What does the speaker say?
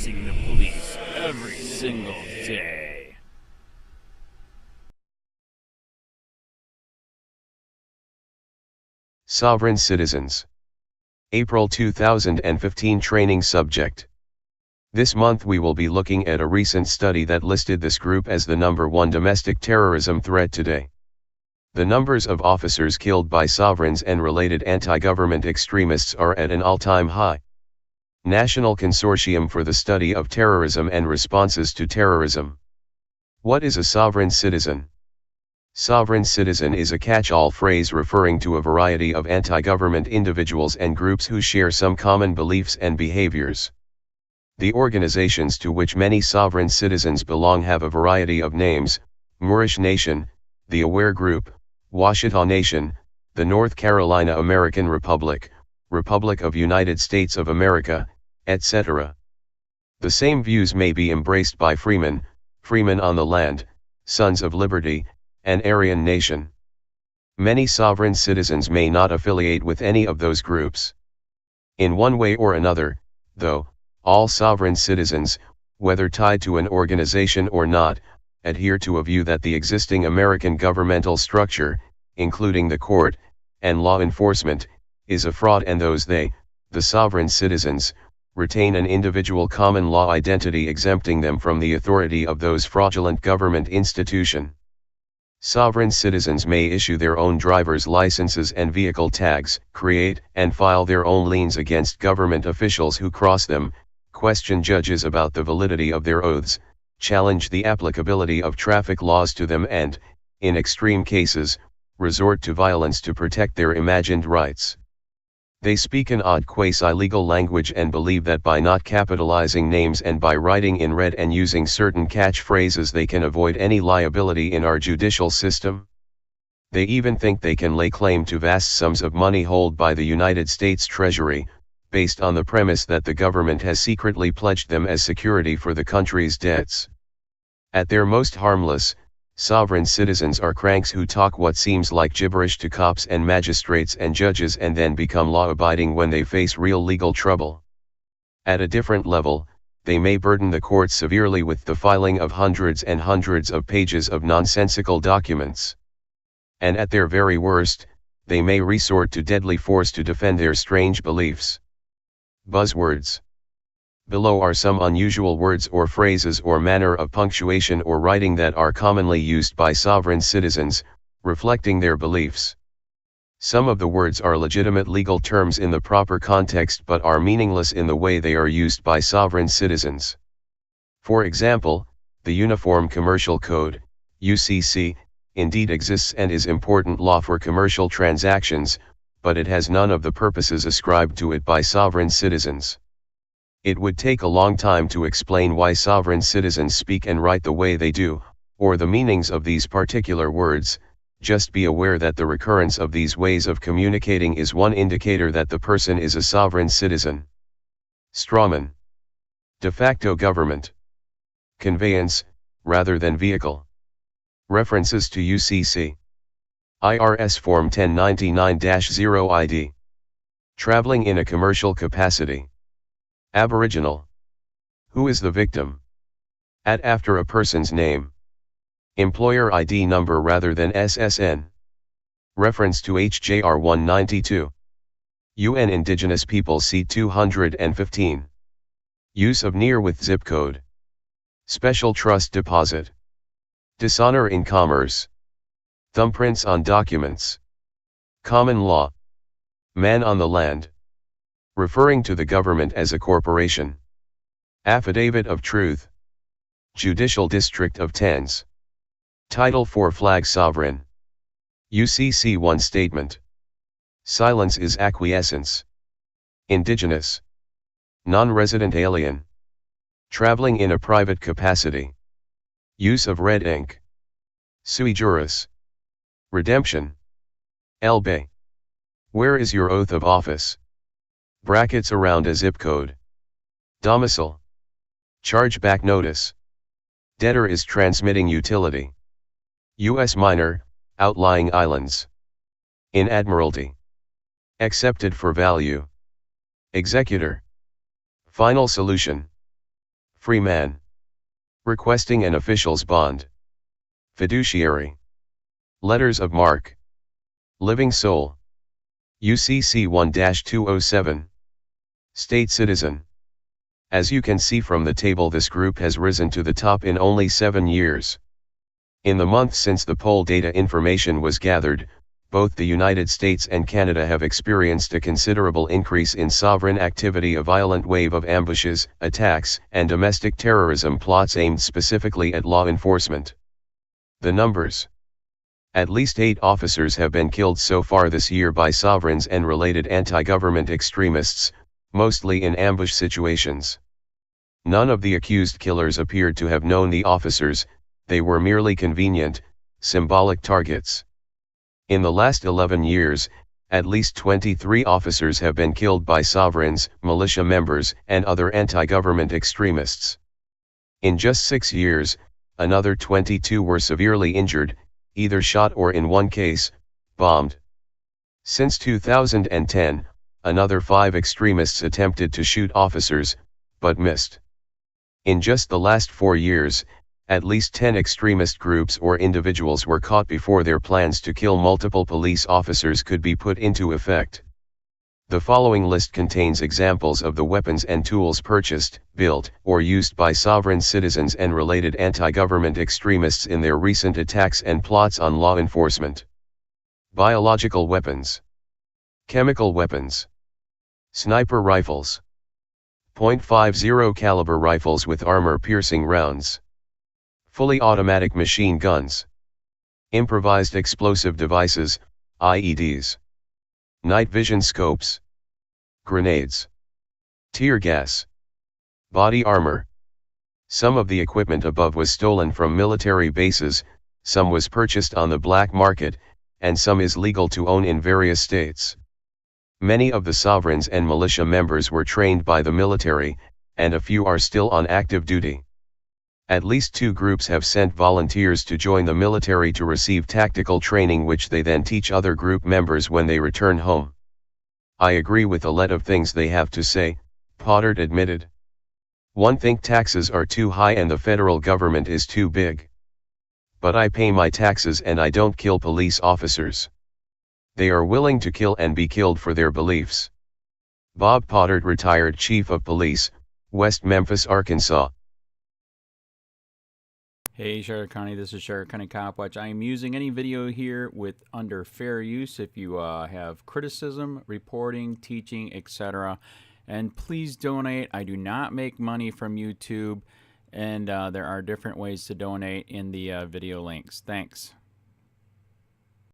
facing the police every single day. Sovereign Citizens. April 2015 Training Subject. This month we will be looking at a recent study that listed this group as the #1 domestic terrorism threat today. The numbers of officers killed by sovereigns and related anti-government extremists are at an all-time high. National Consortium for the Study of Terrorism and Responses to Terrorism. What is a sovereign citizen? Sovereign citizen is a catch-all phrase referring to a variety of anti-government individuals and groups who share some common beliefs and behaviors. The organizations to which many sovereign citizens belong have a variety of names: Moorish Nation, the Aware Group, Washita Nation, the North Carolina American Republic, Republic of United States of America, etc. The same views may be embraced by Freemen, Freemen on the Land, Sons of Liberty, and Aryan Nation. Many sovereign citizens may not affiliate with any of those groups. In one way or another, though, all sovereign citizens, whether tied to an organization or not, adhere to a view that the existing American governmental structure, including the court, and law enforcement, is a fraud, and those the sovereign citizens, retain an individual common law identity exempting them from the authority of those fraudulent government institution. Sovereign citizens may issue their own driver's licenses and vehicle tags, create and file their own liens against government officials who cross them, question judges about the validity of their oaths, challenge the applicability of traffic laws to them, and, in extreme cases, resort to violence to protect their imagined rights. They speak an odd quasi-legal language and believe that by not capitalizing names and by writing in red and using certain catchphrases they can avoid any liability in our judicial system. They even think they can lay claim to vast sums of money held by the United States Treasury, based on the premise that the government has secretly pledged them as security for the country's debts. At their most harmless, sovereign citizens are cranks who talk what seems like gibberish to cops and magistrates and judges and then become law-abiding when they face real legal trouble. At a different level, they may burden the courts severely with the filing of hundreds and hundreds of pages of nonsensical documents. And at their very worst, they may resort to deadly force to defend their strange beliefs. Buzzwords. Below are some unusual words or phrases or manner of punctuation or writing that are commonly used by sovereign citizens, reflecting their beliefs. Some of the words are legitimate legal terms in the proper context but are meaningless in the way they are used by sovereign citizens. For example, the Uniform Commercial Code, UCC, indeed exists and is important law for commercial transactions, but it has none of the purposes ascribed to it by sovereign citizens. It would take a long time to explain why sovereign citizens speak and write the way they do, or the meanings of these particular words. Just be aware that the recurrence of these ways of communicating is one indicator that the person is a sovereign citizen. Strawman. De facto government. Conveyance, rather than vehicle. References to UCC. IRS Form 1099-0 ID. Traveling in a commercial capacity. Aboriginal. Who is the victim? At after a person's name. Employer ID number rather than SSN. Reference to HJR 192. UN Indigenous People C 215. Use of NIR with zip code. Special trust deposit. Dishonor in commerce. Thumbprints on documents. Common law. Man on the land. Referring to the government as a corporation. Affidavit of truth. Judicial District of Tens. Title 4 Flag Sovereign. UCC 1 Statement. Silence is acquiescence. Indigenous. Non-resident alien. Traveling in a private capacity. Use of red ink. Sui juris. Redemption. Elbe. Where is your oath of office? Brackets around a zip code. Domicile. Chargeback notice. Debtor is transmitting utility. U.S. minor, outlying islands. In admiralty. Accepted for value. Executor. Final solution. Free man. Requesting an official's bond. Fiduciary. Letters of marque. Living soul. UCC 1-207. State citizen. As you can see from the table, this group has risen to the top in only 7 years. In the month since the poll data information was gathered, both the United States and Canada have experienced a considerable increase in sovereign activity, a violent wave of ambushes, attacks, and domestic terrorism plots aimed specifically at law enforcement. The numbers. At least 8 officers have been killed so far this year by sovereigns and related anti-government extremists, mostly in ambush situations. None of the accused killers appeared to have known the officers, they were merely convenient, symbolic targets. In the last 11 years, at least 23 officers have been killed by sovereigns, militia members, and other anti-government extremists. In just 6 years, another 22 were severely injured, either shot or, in one case, bombed. Since 2010, another 5 extremists attempted to shoot officers, but missed. In just the last 4 years, at least 10 extremist groups or individuals were caught before their plans to kill multiple police officers could be put into effect. The following list contains examples of the weapons and tools purchased, built, or used by sovereign citizens and related anti-government extremists in their recent attacks and plots on law enforcement. Biological weapons. Chemical weapons. Sniper rifles. .50 caliber rifles with armor-piercing rounds. Fully automatic machine guns. Improvised explosive devices, IEDs. Night vision scopes. Grenades. Tear gas. Body armor. Some of the equipment above was stolen from military bases, some was purchased on the black market, and some is legal to own in various states. Many of the sovereigns and militia members were trained by the military, and a few are still on active duty. At least 2 groups have sent volunteers to join the military to receive tactical training, which they then teach other group members when they return home. I agree with a lot of things they have to say, Potter admitted. One think taxes are too high and the federal government is too big. But I pay my taxes and I don't kill police officers. They are willing to kill and be killed for their beliefs. Bob Potter, retired chief of police, West Memphis, Arkansas. Hey Charlotte County, this is Charlotte County COPWATCH. I am using any video here with under fair use. If you have criticism, reporting, teaching, etc. And please donate. I do not make money from YouTube, and there are different ways to donate in the video links. Thanks.